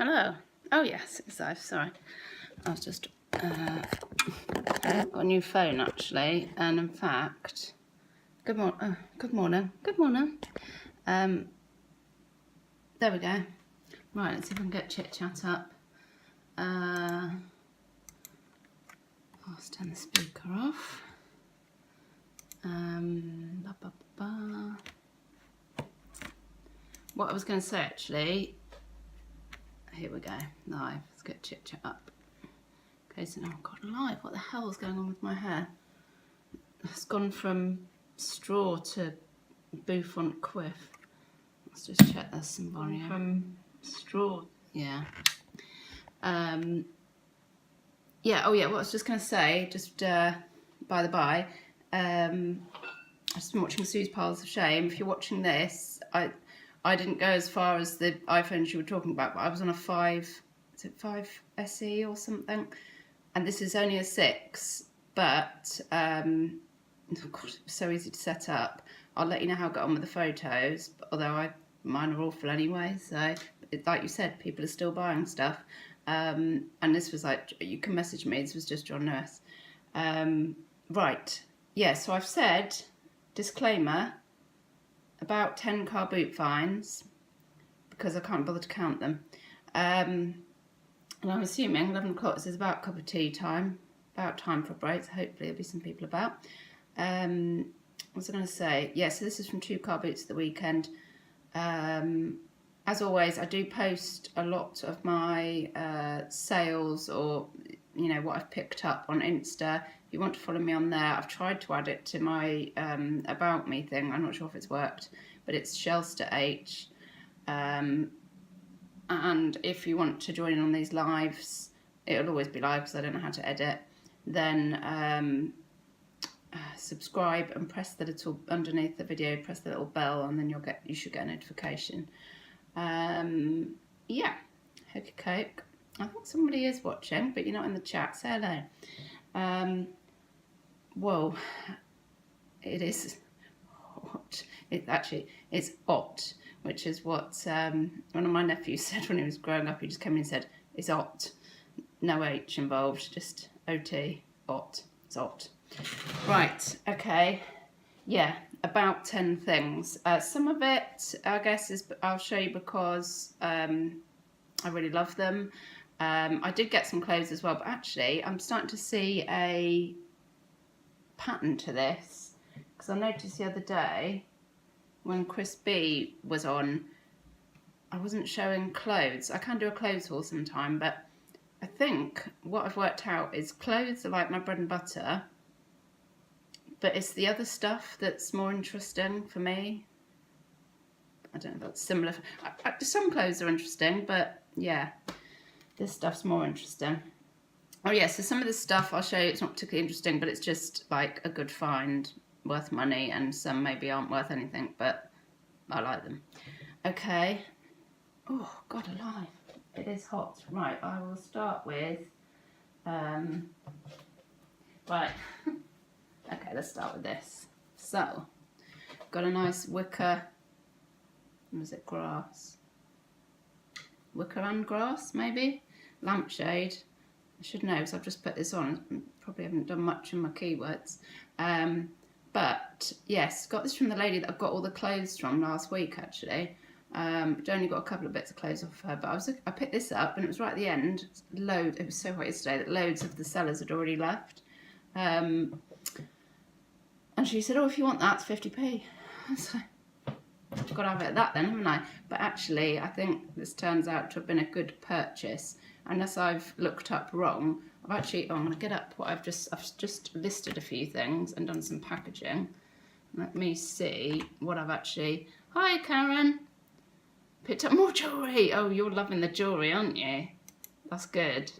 Hello. Oh yes, it's live. Sorry, I was just got a new phone actually, and in fact, good morning. Oh, good morning. Good morning. There we go. Right, let's see if we can get chit chat up. Let's turn the speaker off. Ba, ba, ba. What I was going to say actually. Here we go. Live. Let's get chit chat up. Okay, so now I've got live. What the hell is going on with my hair? It's gone from straw to bouffant quiff. Let's just check there's some volume. From straw. Yeah. Yeah, oh yeah, what I was just going to say, just by the by, I've just been watching Sue's Piles of Shame. If you're watching this, I didn't go as far as the iPhones you were talking about, but I was on a 5, is it 5 SE or something? And this is only a 6, but oh God, it was so easy to set up. I'll let you know how I got on with the photos, although mine are awful anyway, so like you said, people are still buying stuff. And this was like, you can message me, this was just John Lewis. Right, yeah, so I've said, disclaimer, about 10 Carboot fines, because I can't bother to count them. And I'm assuming 11 o'clock is about a cup of tea time, about time for a break, so hopefully there'll be some people about. What was I going to say? Yeah, so this is from 2 Carboots of the weekend. As always, I do post a lot of my sales or, you know, what I've picked up on Insta. If you want to follow me on there, I've tried to add it to my About Me thing. I'm not sure if it's worked, but it's Shelster H. And if you want to join in on these lives, it'll always be live because I don't know how to edit. Then subscribe and press the little underneath the video, press the little bell, and then you should get a notification. Yeah, hokey coke. I think somebody is watching, but you're not in the chat. Say hello. Whoa, it is hot. It's hot, which is what one of my nephews said when he was growing up. He just came in and said, it's hot. No H involved, just OT, hot. It's hot. Right, okay. Yeah, about 10 things. Some of it, I guess, I'll show you because I really love them. I did get some clothes as well, but actually I'm starting to see a pattern to this, because I noticed the other day when Chris B was on, I wasn't showing clothes. I can do a clothes haul sometime, but I think what I've worked out is clothes are like my bread and butter, but it's the other stuff that's more interesting for me. I don't know if that's similar. Some clothes are interesting, but yeah, this stuff's more interesting. Oh yeah, so some of the stuff I'll show you, it's not particularly interesting, but it's just like a good find, worth money, and some maybe aren't worth anything, but I like them. Okay. Oh, God alive. It is hot. Right, I will start with, right. Okay, let's start with this. So, got a nice wicker, was it grass? Wicker and grass, maybe? Lampshade. I should know because I've just put this on. Probably haven't done much in my keywords. But yes, got this from the lady that I've got all the clothes from last week actually. Only got a couple of bits of clothes off her, but I picked this up and it was right at the end. It was so hot yesterday that loads of the sellers had already left. And she said, oh, if you want that, it's 50p. So I've got to have it at that then, haven't I? But actually, I think this turns out to have been a good purchase. Unless I've looked up wrong, I'm going to get up what I've just listed a few things and done some packaging. Let me see what I've actually... Hi, Karen. Picked up more jewellery. Oh, you're loving the jewellery, aren't you? That's good.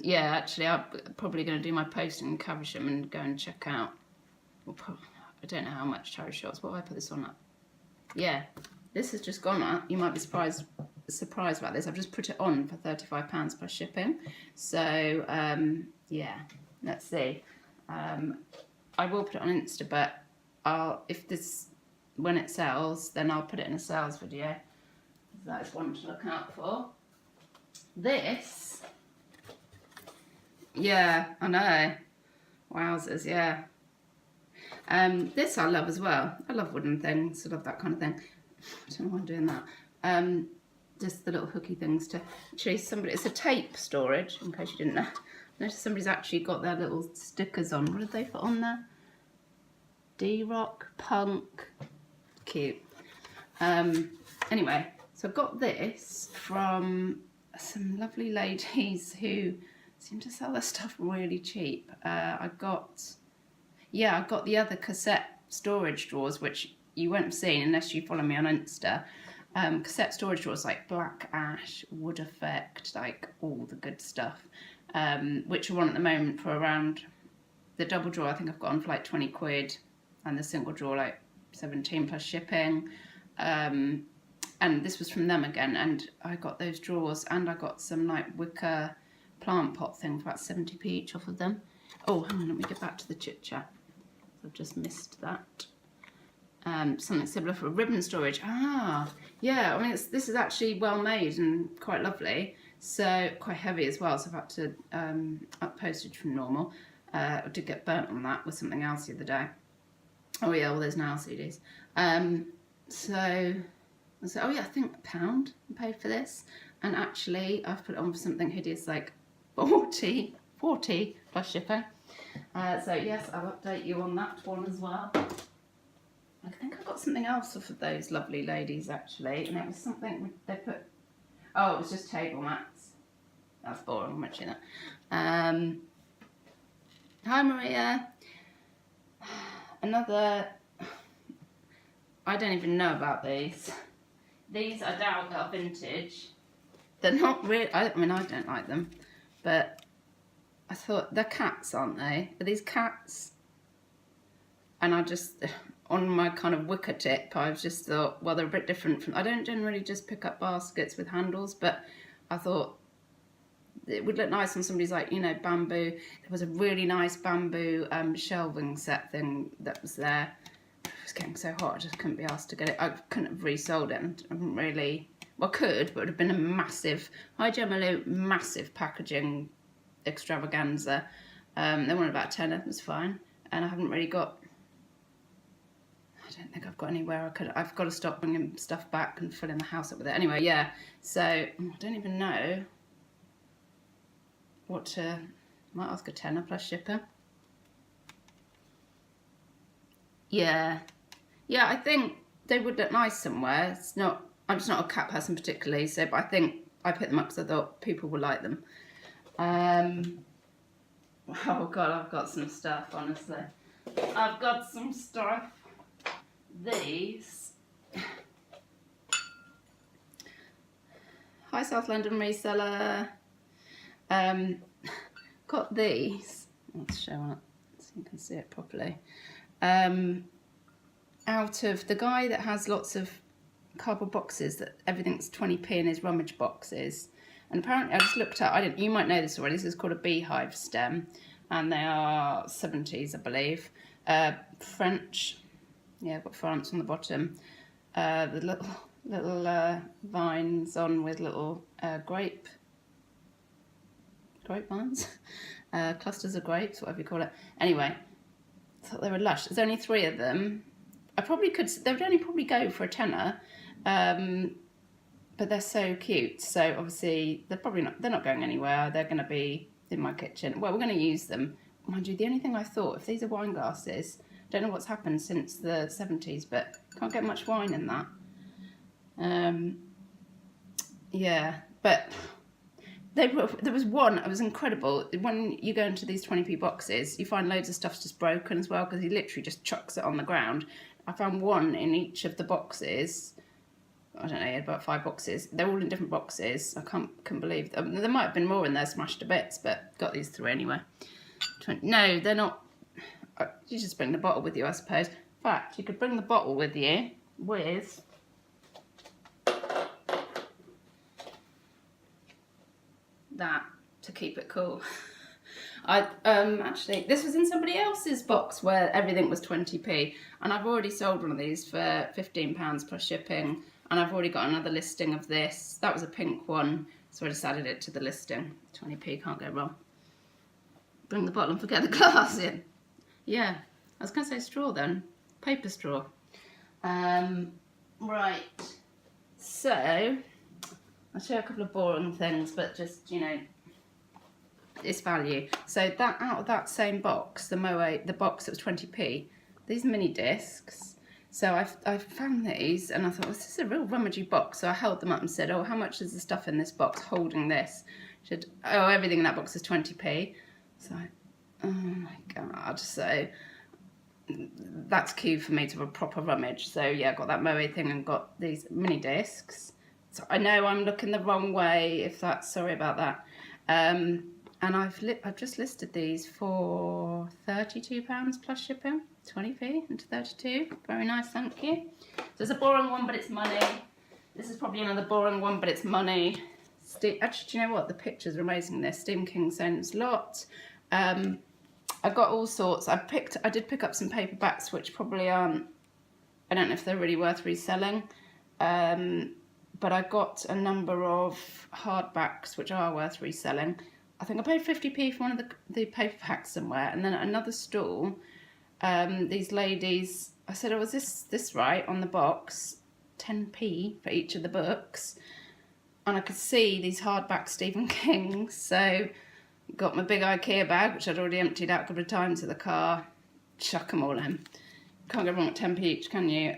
Yeah, actually, I'm probably going to do my posting in Caversham and go and check out. I don't know how much charity shots. What have I put this on at? Yeah, this has just gone up. You might be surprised about this. I've just put it on for £35 plus shipping. So yeah, let's see. I will put it on Insta, but if this when it sells, then I'll put it in a sales video. That's one to look out for. This, yeah, I know. Wowzers, yeah. This I love as well. I love wooden things. I love that kind of thing. I don't know why I'm doing that. Just the little hooky things to chase somebody. It's a tape storage, in case you didn't know. Notice somebody's actually got their little stickers on. What did they put on there? D-Rock, Punk. Cute. Anyway, so I got this from some lovely ladies who seem to sell their stuff really cheap. I got the other cassette storage drawers, which you won't have seen unless you follow me on Insta. Cassette storage drawers like black ash, wood effect, like all the good stuff, which are on at the moment for around, the double drawer I think I've got on for like 20 quid, and the single drawer like 17 plus shipping. And this was from them again, and I got those drawers, and I got some like wicker plant pot thing for about 70p each off of them. Oh, hang on, let me get back to the chit chat. I've just missed that. Something similar for ribbon storage. Ah, yeah, I mean, this is actually well made and quite lovely. So, quite heavy as well, so I've had to up postage from normal. I did get burnt on that with something else the other day. Oh yeah, well there's now CDs. So, oh yeah, I think £1 I paid for this. And actually, I've put it on for something hideous like 40 plus shipping. So yes, I'll update you on that one as well. I think I got something else off of those lovely ladies actually, and it was something they put. Oh, it was just table mats. That's boring. I'm mentioning that. Hi Maria. Another. I don't even know about these. These I doubt are vintage. They're not really. I mean, I don't like them, but I thought they're cats, aren't they? Are these cats? And I just, on my kind of wicker tip, I just thought, well, they're a bit different from. I don't generally just pick up baskets with handles, but I thought it would look nice on somebody's, like, you know, bamboo. There was a really nice bamboo shelving set thing that was there. It was getting so hot, I just couldn't be asked to get it. I couldn't have resold it. And I didn't really. Well, I could, but it would have been a massive. Hi, Gemma, massive packaging extravaganza. They wanted about 10, it was fine, and I haven't really got. I don't think I've got anywhere I could. I've got to stop bringing stuff back and filling the house up with it. Anyway, yeah. So I don't even know what to. Might ask a tenner plus shipping. Yeah, yeah. I think they would look nice somewhere. It's not. I'm just not a cat person particularly, so but I think I picked them up because I thought people would like them. Oh god, I've got some stuff, honestly. I've got some stuff. These. Hi South London reseller. Got these. Let's show up so you can see it properly. Out of the guy that has lots of cardboard boxes that everything's 20p in his rummage boxes. And apparently, I just looked up, you might know this already, this is called a beehive stem, and they are 70s, I believe. French, yeah, I've got France on the bottom. The little vines on with little grapevines, clusters of grapes, whatever you call it. Anyway, I thought they were lush. There's only 3 of them. I probably could, they would only probably go for a tenner. But they're so cute, so obviously they're not going anywhere. They're going to be in my kitchen. Well, we're going to use them. Mind you, the only thing I thought, if these are wine glasses, don't know what's happened since the 70s, but can't get much wine in that. Yeah, but there was one, it was incredible. When you go into these 20p boxes, you find loads of stuff's just broken as well, because he literally just chucks it on the ground. I found one in each of the boxes. I don't know, he had about 5 boxes. They're all in different boxes. I couldn't believe them. There might have been more in there smashed to bits, but got these 3 anyway. No, they're not. You just bring the bottle with you, I suppose. In fact, you could bring the bottle with you with that to keep it cool. Actually, this was in somebody else's box where everything was 20p, and I've already sold one of these for £15 plus shipping, and I've already got another listing of this. That was a pink one, so I just added it to the listing. 20p, can't go wrong. Bring the bottle and forget the glass in. Yeah, I was going to say straw then. Paper straw. Right, so I'll show you a couple of boring things, but just, you know, it's value. So that out of that same box, the box that was 20p, these mini discs. So I found these and I thought, this is a real rummagey box. So I held them up and said, oh, how much is the stuff in this box holding this? She said, oh, everything in that box is 20p. So, oh my God. So that's key for me to have a proper rummage. So yeah, I got that Moe thing and got these mini discs. So I know I'm looking the wrong way, if that's, sorry about that. And I've just listed these for £32 plus shipping, 20p into 32. Very nice, thank you. So it's a boring one, but it's money. This is probably another boring one, but it's money. Actually, do you know what? The pictures are amazing. They're Stephen King Sends lot. I got all sorts. I did pick up some paperbacks, which probably aren't, I don't know if they're really worth reselling. But I got a number of hardbacks, which are worth reselling. I think I paid 50p for one of the paperbacks somewhere. And then at another stall, these ladies, I said, oh, was this right on the box? 10p for each of the books. And I could see these hardback Stephen King. So got my big IKEA bag, which I'd already emptied out a couple of times to the car. Chuck them all in. Can't go wrong with 10p each, can you?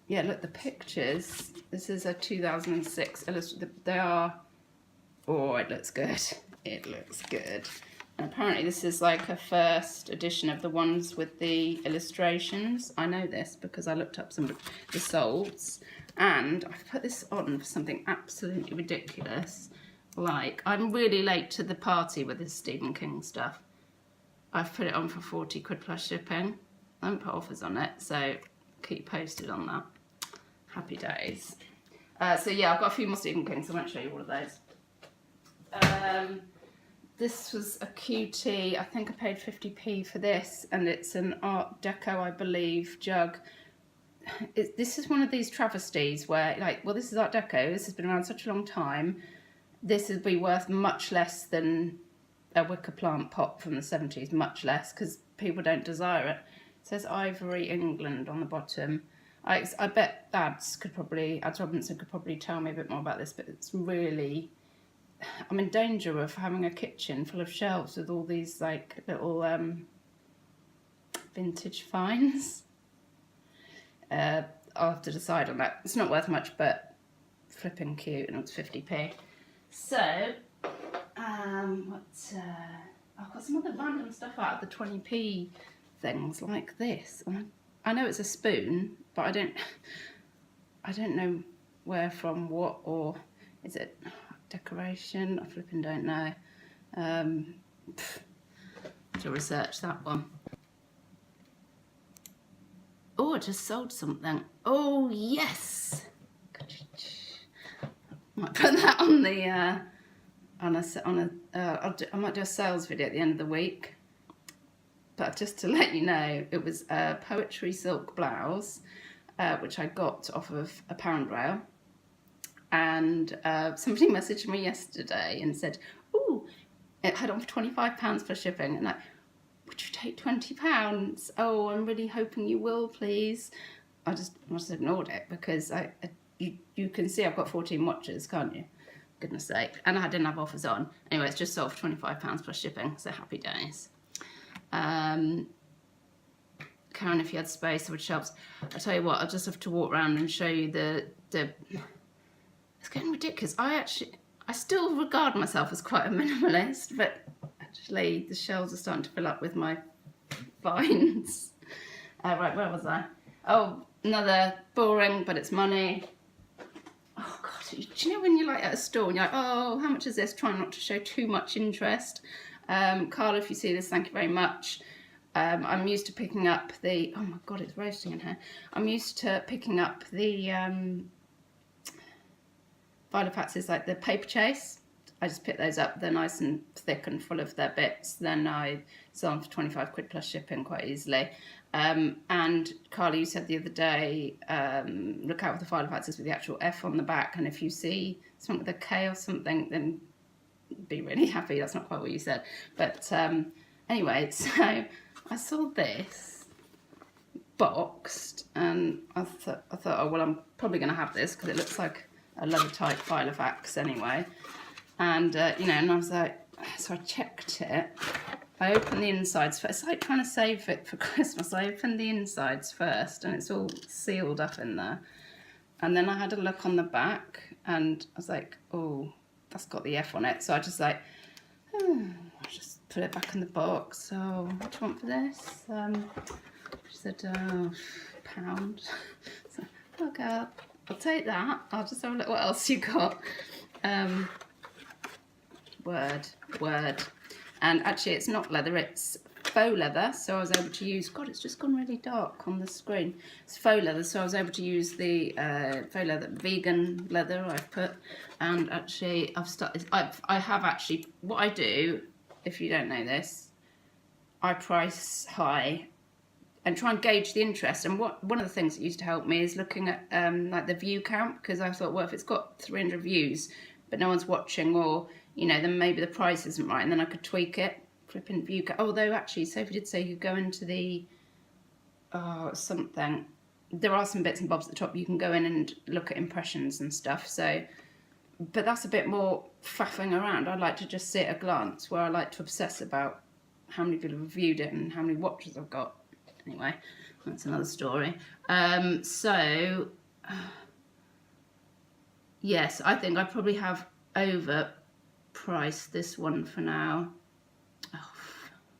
Yeah, look, the pictures. This is a 2006 illustrated. They are, oh, it looks good. It looks good. And apparently this is like a first edition of the ones with the illustrations. I know this because I looked up some of the solds. And I've put this on for something absolutely ridiculous. Like, I'm really late to the party with this Stephen King stuff. I've put it on for 40 quid plus shipping. I haven't put offers on it, so keep posted on that. Happy days. So yeah, I've got a few more Stephen King, so I won't show you all of those. This was a QT. I think I paid 50p for this, and it's an Art Deco, I believe, jug. This is one of these travesties where, like, well, this is Art Deco. This has been around such a long time. This would be worth much less than a wicker plant pot from the 70s, much less, because people don't desire it. It says Ivory, England on the bottom. I bet Ads Robinson could probably tell me a bit more about this, but it's really, I'm in danger of having a kitchen full of shelves with all these like little vintage finds. I'll have to decide on that. It's not worth much, but flipping cute, and it's 50p. So, I've got some other random stuff out of the 20p things like this. I know it's a spoon, but I don't know where from, what, or is it decoration? I flipping don't know. To research that one. Oh, I just sold something. Oh yes. Might put that on the I might do a sales video at the end of the week. But just to let you know, it was a poetry silk blouse, which I got off of a pound rail. And somebody messaged me yesterday and said, "Ooh, it had on for £25 for shipping." And would you take £20? Oh, I'm really hoping you will, please. I just ignored it because you can see I've got 14 watches, can't you? Goodness sake. And I didn't have offers on. Anyway, it's just sold for £25 plus shipping, so happy days. Karen, if you had space, I would shelves. I tell you what, I'll just have to walk around and show you the. It's getting ridiculous. I still regard myself as quite a minimalist, but actually the shelves are starting to fill up with my finds. Right, where was I? Oh, another boring, but it's money. Oh God, do you know when you're like at a store and you're like, oh, how much is this? Trying not to show too much interest. Carla, if you see this, thank you very much. I'm used to picking up the, oh my God, it's roasting in here. I'm used to picking up the Violet Fats is like the paper chase. I just pick those up. They're nice and thick and full of their bits. Then I sell them for 25 quid plus shipping quite easily. And Carly, you said the other day, look out for the file of access with the actual F on the back. And if you see something with a K or something, then be really happy. That's not quite what you said. But anyway, so I saw this boxed, and I thought, oh, well, I'm probably going to have this because it looks like a leather type file of wax anyway. And, you know, and I was like, so I checked it. I opened the insides first. It's like trying to save it for Christmas. I opened the insides first, and it's all sealed up in there. And then I had a look on the back, and I was like, oh, that's got the F on it. So I just like, I just put it back in the box. So what do you want for this? She said, £1. So, okay, I'll take that. I'll just have a look what else you got. Word. And actually it's not leather, it's faux leather. So I was able to use, God, it's just gone really dark on the screen. It's faux leather, so I was able to use the faux leather, vegan leather I've put. And actually I have actually, what I do, if you don't know this, I price high and try and gauge the interest. And one of the things that used to help me is looking at like the view count, because I thought, well, if it's got 300 views but no one's watching, or you know, then maybe the price isn't right, and then I could tweak it. Flipping view count. Although actually, Sophie did say you could go into the something. There are some bits and bobs at the top. You can go in and look at impressions and stuff. So, but that's a bit more faffing around. I like to just see at a glance, where I like to obsess about how many people have viewed it and how many watches I've got. Anyway, that's another story. Yes, I think I probably have overpriced this one for now. Oh,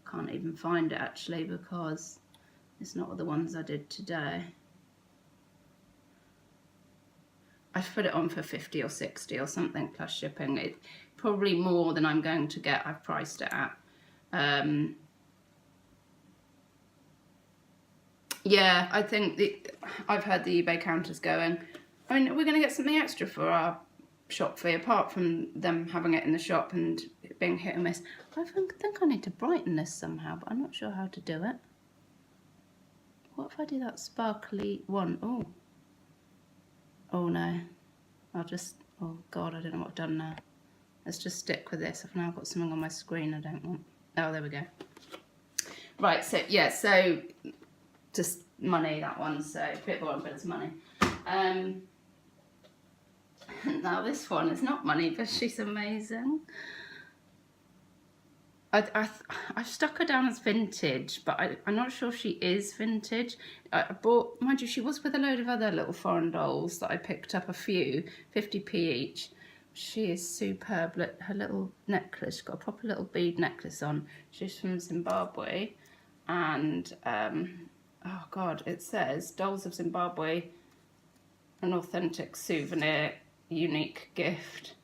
can't even find it actually, because it's not the ones I did today. I've put it on for 50 or 60 or something plus shipping. It probably more than I'm going to get. I've priced it at. Yeah, I think I've heard the eBay counters going, I mean, we're going to get something extra for our shop fee, apart from them having it in the shop and it being hit and miss. I think I need to brighten this somehow, but I'm not sure how to do it. What if I do that sparkly one? Oh no. I'll just, oh God, I don't know what I've done now. Let's just stick with this. I've now got something on my screen I don't want. Oh, there we go. Right, so yeah, so just money, that one, so a bit boring, but it's money. Now this one is not money, but she's amazing. I've stuck her down as vintage, but I'm not sure she is vintage. I bought, mind you, she was with a load of other little foreign dolls that I picked up a few, 50p each. She is superb. Look, her little necklace, she's got a proper little bead necklace on. She's from Zimbabwe, and oh God, it says Dolls of Zimbabwe, an authentic souvenir, unique gift,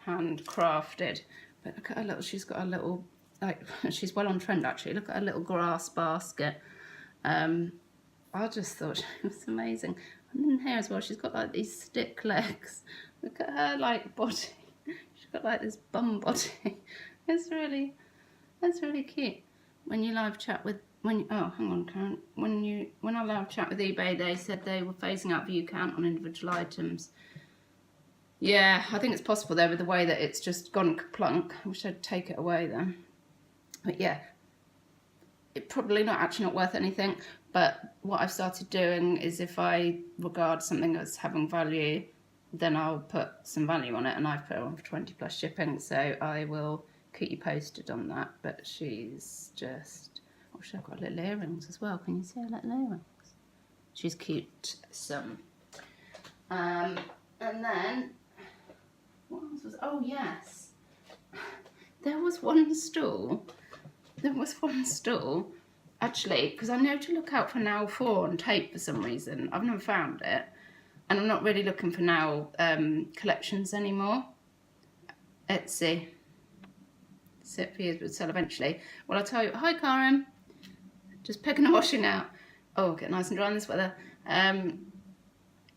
handcrafted. But look at her little, she's got a little, like, she's well on trend actually. Look at her little grass basket. I just thought she was amazing. And in here as well, she's got like these stick legs. Look at her like body. She's got like this bum body. That's really cute. When you live chat with, oh, hang on, Karen. When I live chat with eBay, they said they were phasing out view count on individual items. Yeah, I think it's possible though, with the way that it's just gone plunk. I wish I'd take it away then. But yeah, it's probably not worth anything. But what I've started doing is, if I regard something as having value, then I'll put some value on it, and I've put it on for 20 plus shipping. So I will keep you posted on that. But she's just, oh, she's got little earrings as well. Can you see her little earrings? She's cute. And then, what else was, oh yes, there was one stall, actually, because I know to look out for Now 4 on tape for some reason. I've never found it, and I'm not really looking for Now collections anymore. Etsy, set for years but sell eventually. Well, I'll tell you, hi Karen, just picking the washing out. Oh, get nice and dry in this weather.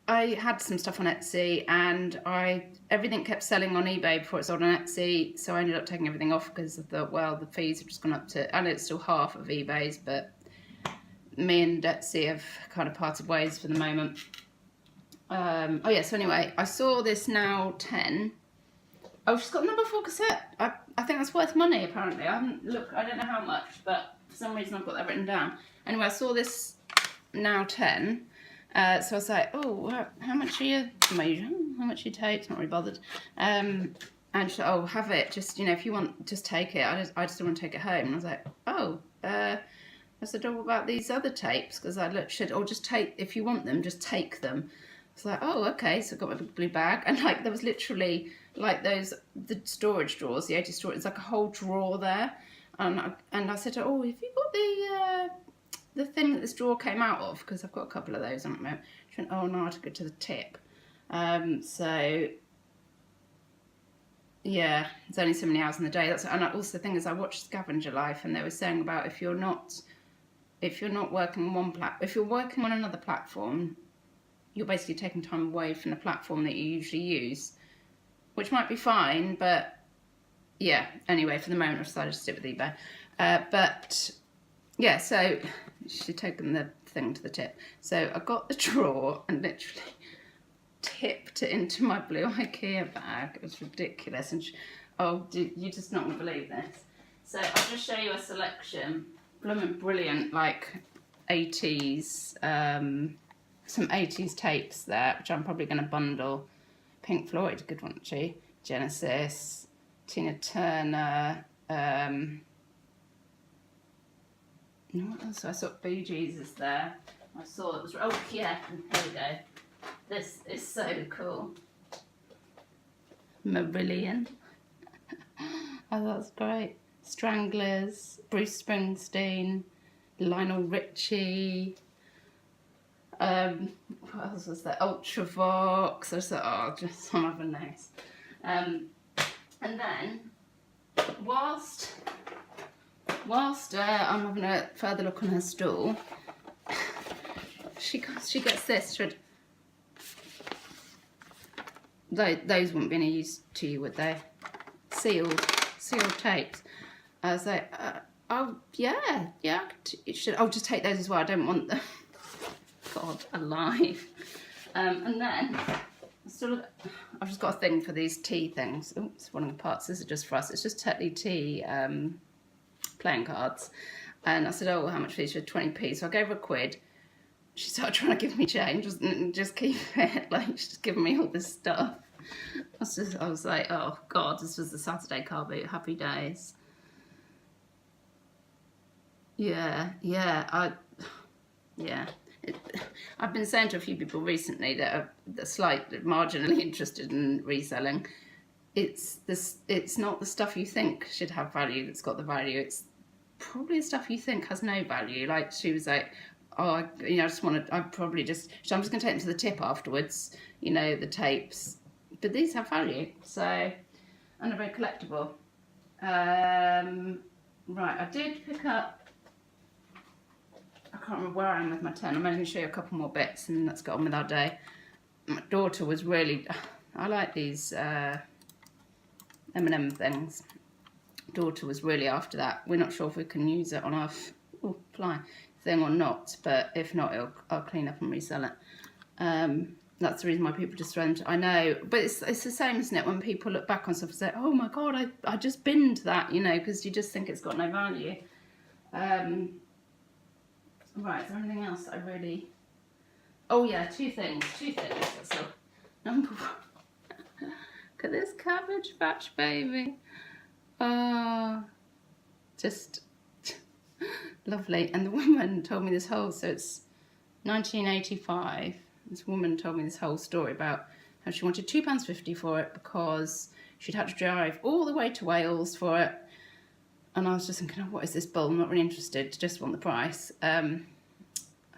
I had some stuff on Etsy, and everything kept selling on eBay before it sold on Etsy, so I ended up taking everything off because I thought, well, the fees have just gone up to, I know it's still half of eBay's, but me and Etsy have kind of parted ways for the moment. Oh yeah, so anyway, I saw this Now 10. Oh, she's got number 4 cassette. I think that's worth money, apparently. I haven't looked, I don't know how much, but for some reason I've got that written down. Anyway, I saw this Now 10. So I was like, oh, how much are you? How much you take? It's not really bothered. And she said, oh, have it. Just, you know, if you want, just take it. I just don't want to take it home. And I was like, oh, I said, oh, what about these other tapes? Because I looked, just take, if you want them, just take them. It's like, oh, okay. So I got my big blue bag, and like there was literally like the storage drawers, the 80 storage. It's like a whole drawer there, and I said, oh, have you got the thing that this drawer came out of? Because I've got a couple of those. I don't know. She went, oh no, I took it to the tip. So yeah, it's only so many hours in the day. And also the thing is, I watched Scavenger Life, and they were saying about if you're not working on if you're working on another platform, you're basically taking time away from the platform that you usually use, which might be fine, but yeah, anyway, for the moment I've decided to stick with eBay. But yeah, so she'd taken the thing to the tip. So I got the drawer and literally tipped it into my blue IKEA bag. It was ridiculous. And you're just not going to believe this. So I'll just show you a selection. Blooming brilliant, like 80s, some 80s tapes there, which I'm probably going to bundle. Pink Floyd, good one, actually. Genesis, Tina Turner. What else? I saw Bee Gees is there. I saw it was. Oh yeah, here we go. This is so cool. Marillion. Oh, that's great. Stranglers, Bruce Springsteen, Lionel Richie. What else was there? Ultravox. I was like, oh, just some other names. And then, whilst I'm having a further look on her stall, she gets this. Those wouldn't be any use to you, would they? Sealed tapes. I was like, oh yeah. I'll just take those as well. I don't want them. God alive. And then I've just got a thing for these tea things. Oh, it's one of the parts. This is just for us. It's just Tetley tea playing cards. And I said, oh, how much for these? She said 20p. So I gave her £1. She started trying to give me change and just keep it. Like, she's just giving me all this stuff. I was like, oh God, this was the Saturday Carboot. Happy days. Yeah. I've been saying to a few people recently that are slightly marginally interested in reselling. It's not the stuff you think should have value that's got the value. It's probably the stuff you think has no value. Like she was like, oh, I just want to. I'm just going to take them to the tip afterwards. The tapes, but these have value. So, and they're very collectible. Right, I did pick up. I can't remember where I am with my 10. I'm only going to show you a couple more bits and let's get on with our day. My daughter was really... I like these M&M things. Daughter was really after that. We're not sure if we can use it on our thing or not, but if not, I'll clean up and resell it. That's the reason why people just throw them to... I know, but it's the same, isn't it? When people look back on stuff and say, oh my God, I just binned that, because you just think it's got no value. Right, is there anything else that I really... Oh yeah, two things. So, number one, look at this Cabbage Patch baby. Oh, just lovely. And the woman told me this whole, so it's 1985. This woman told me this whole story about how she wanted £2.50 for it because she'd had to drive all the way to Wales for it. And I was just thinking, oh, what is this bull? I'm not really interested, just want the price. I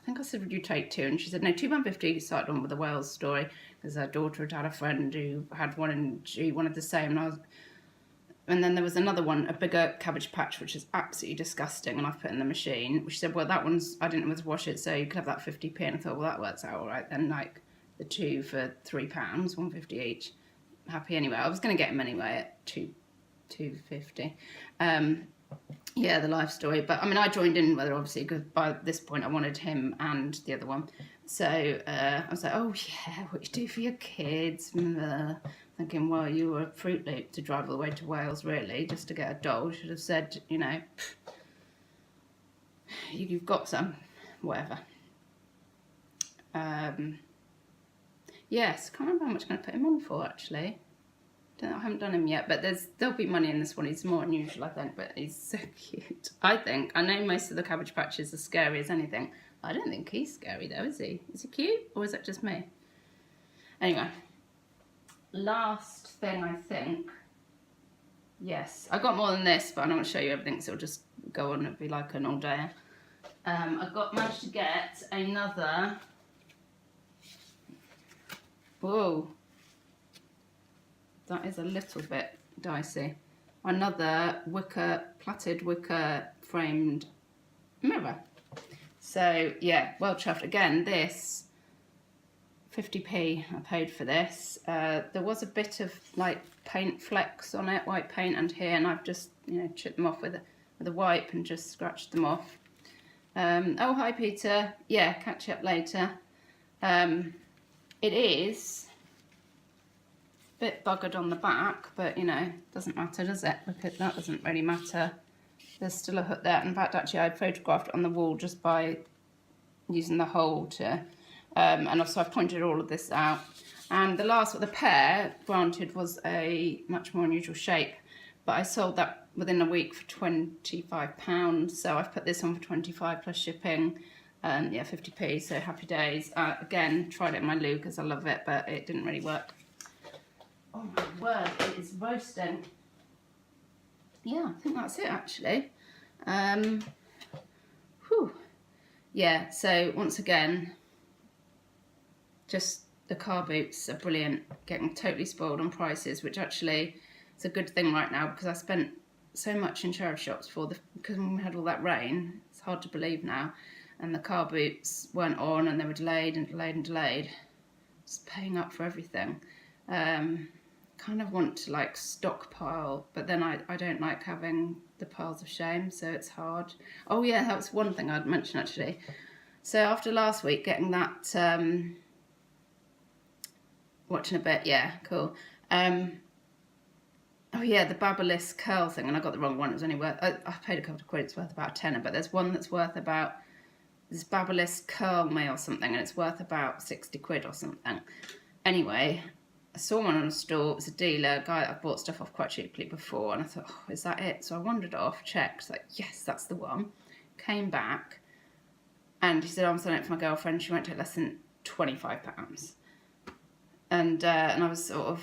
think I said, would you take two? And she said, no, £2.50. Started on with the Wales story because her daughter had a friend who had one and she wanted the same. And then there was another one, a bigger Cabbage Patch, which is absolutely disgusting, and I've put in the machine. She said, well, that one's, I didn't know where to wash it, so you could have that 50p. And I thought, well, that works out all right then, like the 2 for £3, £1.50 each. Happy anyway. I was going to get them anyway at £2.50. Yeah, the life story. But I mean, I joined in with her obviously because by this point I wanted him and the other one. So I was like, oh yeah, what you do for your kids? Thinking, well, you were a Fruit Loop to drive all the way to Wales, really, just to get a doll. You should have said, you know, you've got some, whatever. Yes, can't remember how much I'm going to put him on for, actually. I haven't done him yet, but there'll be money in this one. He's more unusual, I think, but he's so cute. I think. I know most of the Cabbage Patches are scary as anything. I don't think he's scary, though, is he? Is he cute, or is that just me? Anyway, last thing, I think. Yes, I got more than this, but I don't want to show you everything, so it'll just go on. It'll be like an all day. I managed to get another. Whoa. That is a little bit dicey. Another plaited wicker framed mirror. So yeah, well chuffed. Again, this 50p I paid for this. There was a bit of like paint flecks on it, white paint, and here, and I've just, you know, chipped them off with a wipe and just scratched them off. Oh, hi Peter. Yeah, catch you up later. It is bit buggered on the back, but you know, doesn't matter, does it? Look at that, doesn't really matter. There's still a hook there. In fact, actually, I photographed it on the wall just by using the hole to, and also I've pointed all of this out. And the pair, granted, was a much more unusual shape, but I sold that within a week for £25. So I've put this on for 25 plus shipping. Yeah, 50p. So happy days. Again, tried it in my loo because I love it, but it didn't really work. Oh my word, it is roasting. Yeah, I think that's it actually. Whew. Yeah, so once again, just the car boots are brilliant. Getting totally spoiled on prices, which actually is a good thing right now because I spent so much in charity shops because when we had all that rain, it's hard to believe now, and the car boots weren't on and they were delayed and delayed and delayed. Just paying up for everything. Kind of want to like stockpile, but then I don't like having the piles of shame, so it's hard. Oh yeah, that was one thing I'd mention actually. So after last week getting that watching a bit, yeah, cool. Oh yeah, the Babyliss curl thing, and I got the wrong one. It was only worth, I paid a couple of quid, it's worth about £10, but there's one that's worth about, this Babyliss curl me or something, and it's worth about 60 quid or something. Anyway, I saw one on a store. It was a dealer, a guy that I've bought stuff off quite cheaply before, and I thought, oh, is that it? So I wandered off, checked, like, yes, that's the one. Came back, and he said, oh, I'm selling it for my girlfriend. She won't take less than £25. And I was sort of,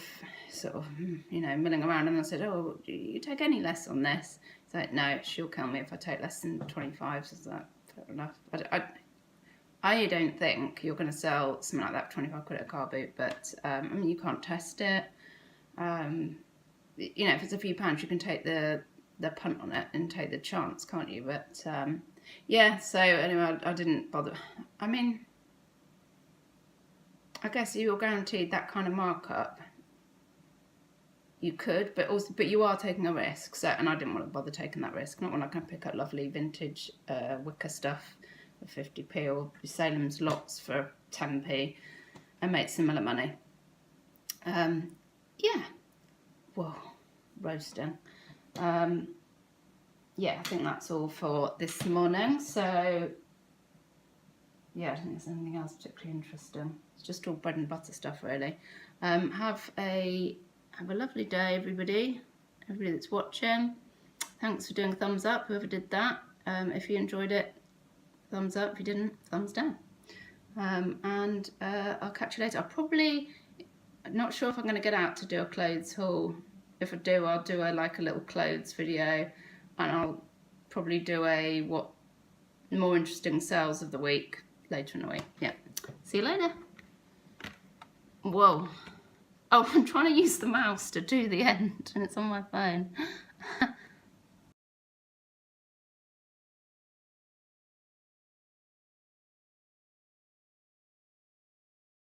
you know, milling around, and I said, oh, do you take any less on this? He's like, no, she'll kill me if I take less than 25. So I was like, fair enough. I don't think you're going to sell something like that for 25 quid at a car boot, but I mean, you can't test it. You know, if it's a few pounds, you can take the punt on it and take the chance, can't you? But yeah, so anyway, I didn't bother. I mean, I guess you're guaranteed that kind of markup. You could, but you are taking a risk. So, and I didn't want to bother taking that risk. Not when I can pick up lovely vintage wicker stuff for 50p, or Salem's lots for 10p, and make similar money. Yeah. Whoa, roasting. Yeah, I think that's all for this morning. So yeah, I don't think there's anything else particularly interesting. It's just all bread and butter stuff, really. Have a lovely day, everybody that's watching. Thanks for doing a thumbs up, whoever did that. If you enjoyed it, thumbs up. If you didn't, thumbs down. And I'll catch you later. I'm not sure if I'm going to get out to do a clothes haul. If I do, I'll do a little clothes video, and I'll probably do a more interesting sales of the week later in the week. Yeah. See you later. Whoa. Oh, I'm trying to use the mouse to do the end, and it's on my phone.